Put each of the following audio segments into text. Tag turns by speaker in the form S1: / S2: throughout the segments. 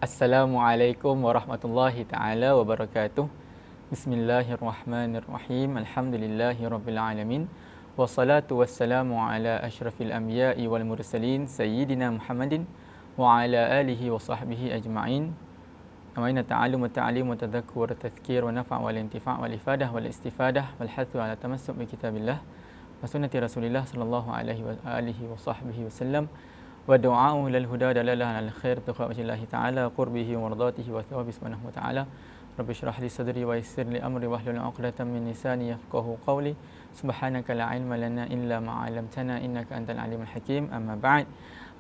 S1: Assalamualaikum warahmatullahi taala wabarakatuh. Bismillahirrahmanirrahim. Alhamdulillahirabbil alamin. Wassalatu wassalamu ala asyrafil anbiya'i wal mursalin sayyidina Muhammadin wa ala alihi wa sahbihi ajma'in. Amaina ta'allum wa ta'lim wa tadhakkur wa tadhkir wa nafa' wal intifa' wal ifadah wal istifadah wal hathu ala tamassuk bi kitabillah wa sunnati Rasulillah sallallahu alaihi wa alihi wa sahbihi wasallam. Wa du'a'u lil huda dalalah al khair tuqa wajillahi ta'ala qurbihi wa mardatihi wa thawabi subhanahu wa ta'ala. Rabbi shrah li sadri wa yassir li amri wahlul 'uqdatam min lisani yafqahu qawli. Subhanaka la ilma lana illa ma 'allamtana innaka antal alimul hakim. Amma ba'd.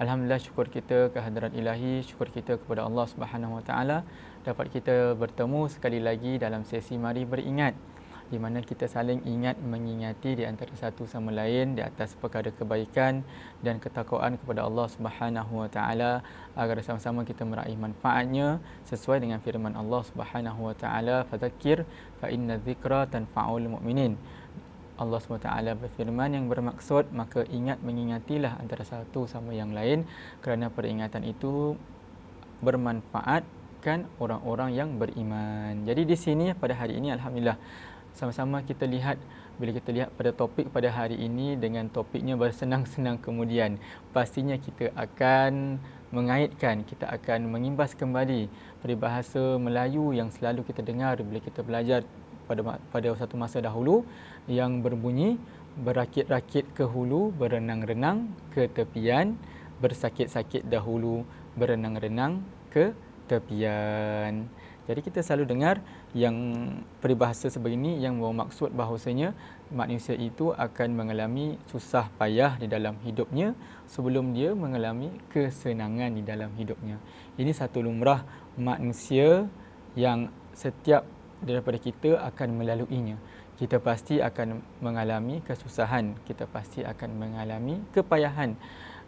S1: Alhamdulillah, syukur kita kehadrat ilahi, syukur kita kepada Allah Subhanahu wa taala dapat kita bertemu sekali lagi dalam sesi Mari Beringat, di mana kita saling ingat mengingati di antara satu sama lain di atas perkara kebaikan dan ketakwaan kepada Allah Subhanahu wa taala, agar sama-sama kita meraih manfaatnya sesuai dengan firman Allah Subhanahu wa taala, fadzakir fa inna dzikra tanfa'ul mu'minin. Allah SWT berfirman yang bermaksud, maka ingat mengingatilah antara satu sama yang lain, kerana peringatan itu bermanfaatkan orang-orang yang beriman. Jadi di sini pada hari ini alhamdulillah sama-sama kita lihat, bila kita lihat pada topik pada hari ini dengan topiknya bersenang-senang, kemudian pastinya kita akan mengaitkan, kita akan mengimbas kembali peribahasa Melayu yang selalu kita dengar bila kita belajar pada satu masa dahulu, yang berbunyi berakit-rakit ke hulu, berenang-renang ke tepian, bersakit-sakit dahulu, berenang-renang ke tepian. Jadi kita selalu dengar yang peribahasa sebegini yang bermaksud bahawasanya manusia itu akan mengalami susah payah di dalam hidupnya sebelum dia mengalami kesenangan di dalam hidupnya. Ini satu lumrah manusia yang setiap daripada kita akan melaluinya. Kita pasti akan mengalami kesusahan, kita pasti akan mengalami kepayahan.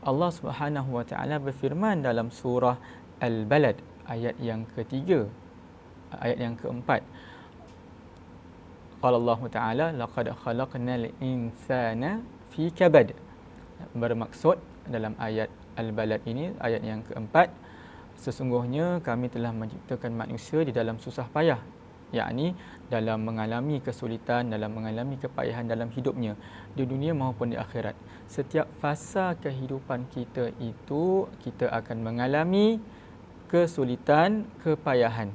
S1: Allah Subhanahu wa taala berfirman dalam surah Al-Balad ayat yang ketiga, ayat yang keempat. Qala Allah taala laqad khalaqnal insana fi kabad. Bermaksud dalam ayat Al-Balad ini, ayat yang keempat, sesungguhnya kami telah menciptakan manusia di dalam susah payah, yakni dalam mengalami kesulitan, dalam mengalami kepayahan dalam hidupnya di dunia maupun di akhirat. Setiap fasa kehidupan kita itu kita akan mengalami kesulitan, kepayahan.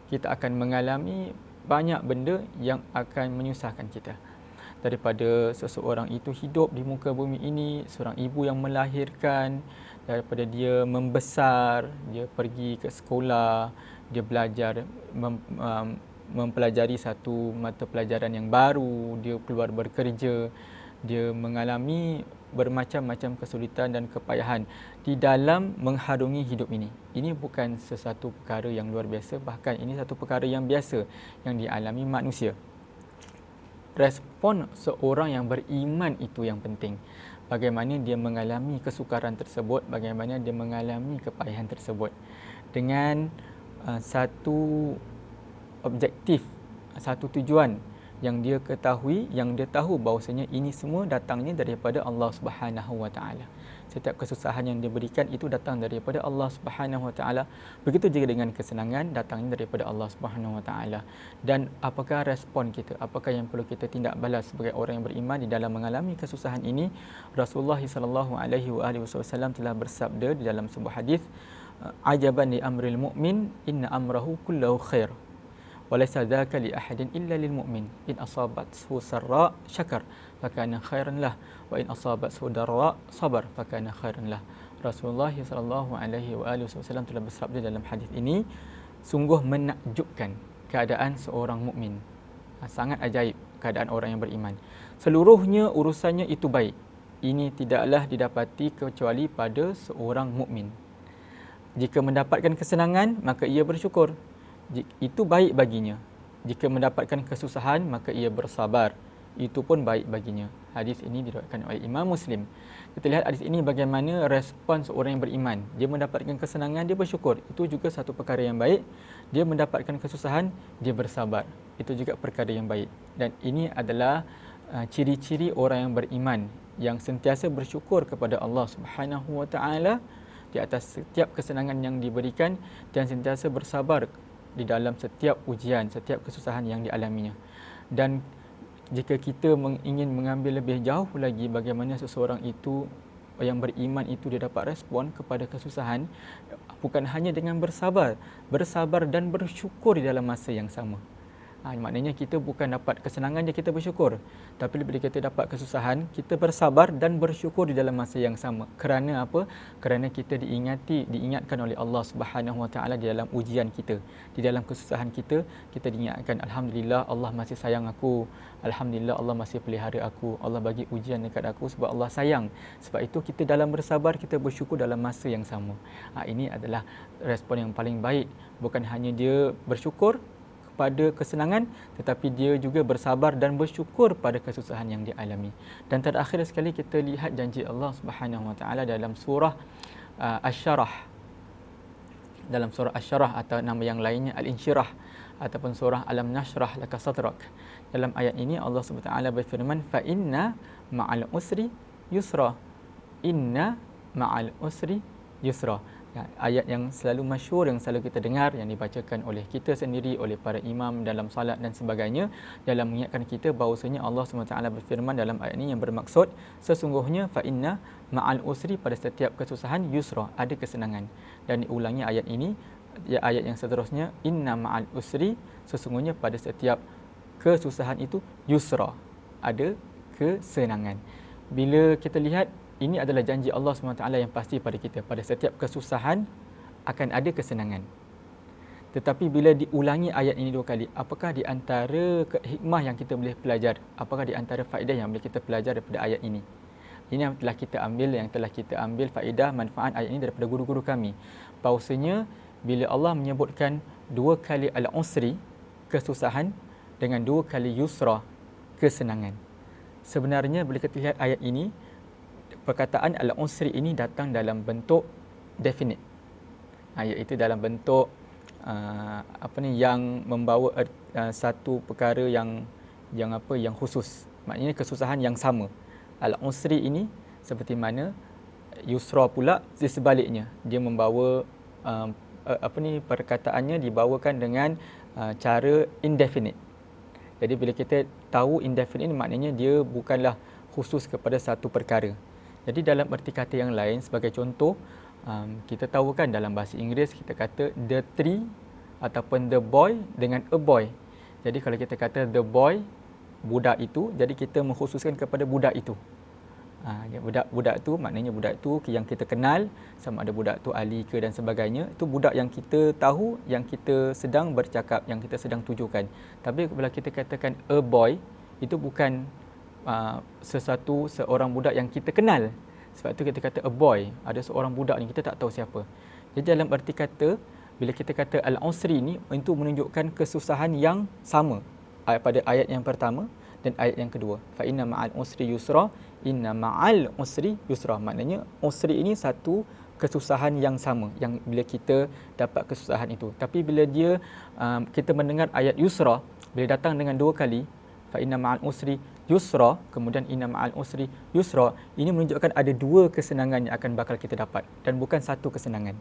S1: Kita akan mengalami banyak benda yang akan menyusahkan kita. Daripada seseorang itu hidup di muka bumi ini, seorang ibu yang melahirkan, daripada dia membesar, dia pergi ke sekolah, dia belajar mempelajari satu mata pelajaran yang baru, dia keluar bekerja, dia mengalami bermacam-macam kesulitan dan kepayahan di dalam mengharungi hidup ini. Ini bukan sesuatu perkara yang luar biasa, bahkan ini satu perkara yang biasa yang dialami manusia. Respon seorang yang beriman itu yang penting. Bagaimana dia mengalami kesukaran tersebut, bagaimana dia mengalami kepayahan tersebut dengan satu objektif, satu tujuan yang dia ketahui, yang dia tahu bahawasanya ini semua datangnya daripada Allah Subhanahu wa taala. Setiap kesusahan yang diberikan itu datang daripada Allah Subhanahu wa taala. Begitu juga dengan kesenangan datangnya daripada Allah Subhanahu wa taala. Dan apakah respon kita? Apakah yang perlu kita tindak balas sebagai orang yang beriman di dalam mengalami kesusahan ini? Rasulullah sallallahu alaihi wasallam telah bersabda di dalam sebuah hadis, ajaban li amril mu'min inna amrahu kullahu khair wa laysa dzaka li ahadin illa lil mu'min in asabathu sarra syakar fakana khairan lah wa in asabathu darra sabar fakana khairan lah. Rasulullah sallallahu alaihi wasallam telah bersabda dalam hadis ini, sungguh menakjubkan keadaan seorang mukmin. Sangat ajaib keadaan orang yang beriman. Seluruhnya urusannya itu baik. Ini tidaklah didapati kecuali pada seorang mukmin. Jika mendapatkan kesenangan, maka ia bersyukur. Itu baik baginya. Jika mendapatkan kesusahan, maka ia bersabar. Itu pun baik baginya. Hadis ini diriwayatkan oleh Imam Muslim. Kita lihat hadis ini bagaimana respon seorang yang beriman. Dia mendapatkan kesenangan, dia bersyukur. Itu juga satu perkara yang baik. Dia mendapatkan kesusahan, dia bersabar. Itu juga perkara yang baik. Dan ini adalah ciri-ciri orang yang beriman, yang sentiasa bersyukur kepada Allah Subhanahu wa taala di atas setiap kesenangan yang diberikan dan sentiasa bersabar di dalam setiap ujian, setiap kesusahan yang dialaminya. Dan jika kita ingin mengambil lebih jauh lagi bagaimana seseorang itu yang beriman itu dia dapat respon kepada kesusahan, bukan hanya dengan bersabar dan bersyukur di dalam masa yang sama. Maknanya kita bukan dapat kesenangan je kita bersyukur, tapi bila kita dapat kesusahan, kita bersabar dan bersyukur di dalam masa yang sama. Kerana apa? Kerana kita diingatkan oleh Allah Subhanahu Wa Taala di dalam ujian kita, di dalam kesusahan kita, kita diingatkan, alhamdulillah Allah masih sayang aku, alhamdulillah Allah masih pelihara aku, Allah bagi ujian dekat aku sebab Allah sayang. Sebab itu kita dalam bersabar, kita bersyukur dalam masa yang sama. Ini adalah respon yang paling baik. Bukan hanya dia bersyukur pada kesenangan, tetapi dia juga bersabar dan bersyukur pada kesusahan yang dialami. Dan terakhir sekali kita lihat janji Allah Subhanahu Wa Taala dalam surah Asy-Syarah. Dalam surah Asy-Syarah atau nama yang lainnya Al-Insyirah ataupun surah Alam Nashrah Laka Sadrak. Dalam ayat ini Allah Subhanahu Wa Taala berfirman, fa inna ma'al usri yusra. Inna ma'al usri yusra. Ayat yang selalu masyhur, yang selalu kita dengar, yang dibacakan oleh kita sendiri, oleh para imam dalam salat dan sebagainya, dalam mengingatkan kita bahawasanya Allah SWT berfirman dalam ayat ini yang bermaksud sesungguhnya fa inna ma'al usri, pada setiap kesusahan, yusra, ada kesenangan. Dan diulangi ayat ini, ayat yang seterusnya, inna ma'al usri, sesungguhnya pada setiap kesusahan itu yusra, ada kesenangan. Bila kita lihat, ini adalah janji Allah SWT yang pasti pada kita. Pada setiap kesusahan akan ada kesenangan. Tetapi bila diulangi ayat ini 2 kali, apakah di antara hikmah yang kita boleh pelajar? Apakah di antara faedah yang boleh kita pelajar daripada ayat ini? Ini yang telah kita ambil faedah, manfaat ayat ini daripada guru-guru kami. Bahawasanya bila Allah menyebutkan 2 kali al-usri, kesusahan, dengan 2 kali yusra, kesenangan. Sebenarnya bila kita lihat ayat ini, perkataan al-usri ini datang dalam bentuk definite, iaitu dalam bentuk yang membawa satu perkara yang khusus. Maknanya kesusahan yang sama. Al-usri ini seperti mana yusra pula di sebaliknya, dia membawa perkataannya dibawakan dengan cara indefinite. Jadi bila kita tahu indefinite, maknanya dia bukanlah khusus kepada satu perkara. Jadi dalam erti kata yang lain, sebagai contoh, kita tahu kan dalam bahasa Inggeris kita kata the tree ataupun the boy dengan a boy. Jadi kalau kita kata the boy, budak itu, jadi kita mengkhususkan kepada budak itu. Budak tu maknanya budak tu yang kita kenal, sama ada budak tu ahli ke dan sebagainya, itu budak yang kita tahu, yang kita sedang bercakap, yang kita sedang tujukan. Tapi bila kita katakan a boy, itu bukan seorang budak yang kita kenal. Sebab tu kita kata a boy, ada seorang budak ni kita tak tahu siapa. Jadi dalam erti kata, bila kita kata al-usri ni, itu menunjukkan kesusahan yang sama pada ayat yang pertama dan ayat yang kedua. Fa inna ma'al usri yusra, inna ma'al usri yusra. Maknanya usri ini satu kesusahan yang sama, yang bila kita dapat kesusahan itu. Tapi bila kita mendengar ayat yusra, bila datang dengan 2 kali, fa inna ma'al usri yusra, kemudian inna ma'al usri yusra, ini menunjukkan ada 2 kesenangan yang akan bakal kita dapat dan bukan satu kesenangan.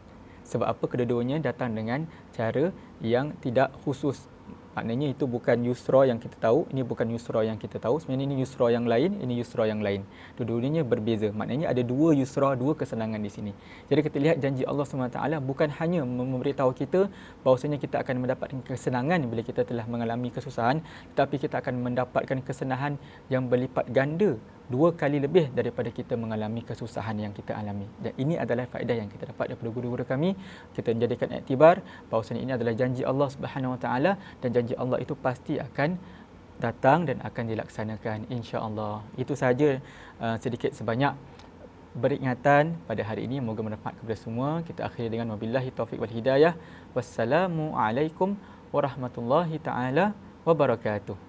S1: Sebab apa? Kedua-duanya datang dengan cara yang tidak khusus. Maknanya itu bukan yusra yang kita tahu, ini bukan yusra yang kita tahu. Sebenarnya ini yusra yang lain, ini yusra yang lain. Dua-duanya berbeza. Maknanya ada 2 yusra, 2 kesenangan di sini. Jadi kita lihat janji Allah SWT bukan hanya memberitahu kita bahawasanya kita akan mendapatkan kesenangan bila kita telah mengalami kesusahan, tetapi kita akan mendapatkan kesenangan yang berlipat ganda, 2 kali lebih daripada kita mengalami kesusahan yang kita alami. Dan ini adalah faedah yang kita dapat daripada guru-guru kami. Kita menjadikan iktibar bahawasanya ini adalah janji Allah Subhanahu Wa Taala, dan janji Allah itu pasti akan datang dan akan dilaksanakan, insya-Allah. Itu sahaja sedikit sebanyak peringatan pada hari ini, moga bermanfaat kepada semua. Kita akhiri dengan wabillahi taufik wal hidayah. Wassalamualaikum warahmatullahi taala wabarakatuh.